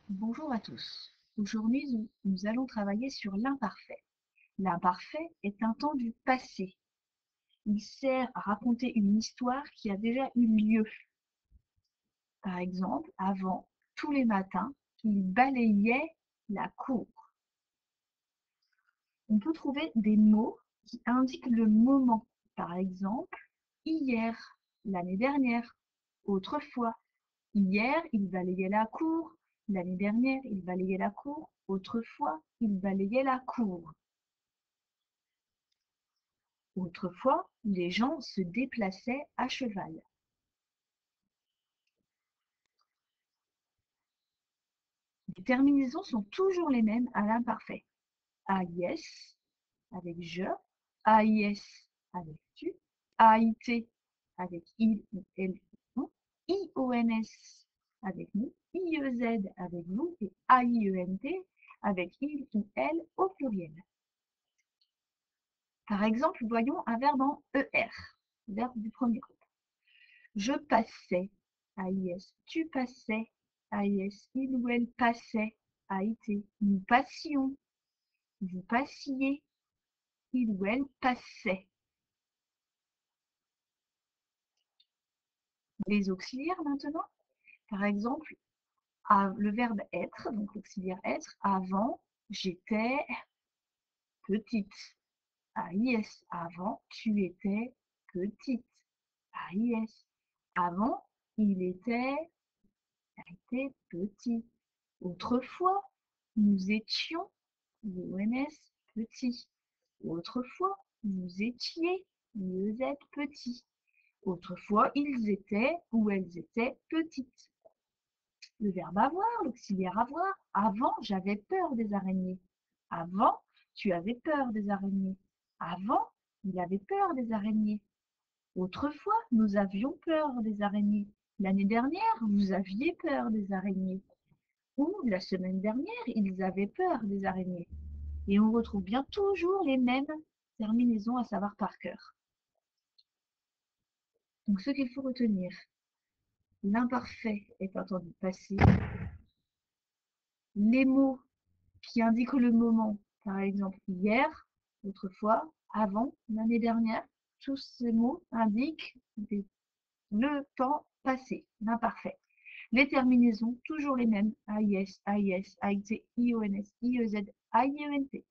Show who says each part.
Speaker 1: Bonjour à tous. Aujourd'hui, nous allons travailler sur l'imparfait. L'imparfait est un temps du passé. Il sert à raconter une histoire qui a déjà eu lieu. Par exemple, avant, tous les matins, il balayait la cour. On peut trouver des mots qui indiquent le moment. Par exemple, hier, l'année dernière, autrefois. Hier, il balayait la cour. L'année dernière, il balayait la cour. Autrefois, il balayait la cour. Autrefois, les gens se déplaçaient à cheval. Les terminaisons sont toujours les mêmes à l'imparfait. AIS avec je, AIS avec tu, AIT avec il ou elle ou on, IONS avec nous, IEZ avec vous et AIENT avec il ou elle au pluriel. Par exemple, voyons un verbe en ER, verbe du premier groupe. Je passais, AIS. Tu passais, AIS. Il ou elle passait, AIT. Nous passions, vous passiez, il ou elle passait. Les auxiliaires maintenant, par exemple, le verbe être, donc l'auxiliaire être, avant, j'étais petite. AIS, avant, tu étais petite. AIS, avant, il était petit. Autrefois, nous étions, IONS, petits. Autrefois, vous étiez, IEZ, petits. Autrefois, ils étaient ou elles étaient petites. Le verbe avoir, l'auxiliaire avoir. Avant, j'avais peur des araignées. Avant, tu avais peur des araignées. Avant, il avait peur des araignées. Autrefois, nous avions peur des araignées. L'année dernière, vous aviez peur des araignées. Ou la semaine dernière, ils avaient peur des araignées. Et on retrouve bien toujours les mêmes terminaisons à savoir par cœur. Donc ce qu'il faut retenir, l'imparfait est un temps du passé. Les mots qui indiquent le moment, par exemple hier, autrefois, avant, l'année dernière, tous ces mots indiquent le temps passé, l'imparfait. Les terminaisons, toujours les mêmes, AIS, AIS, AIT, IONS, IEZ, IENT.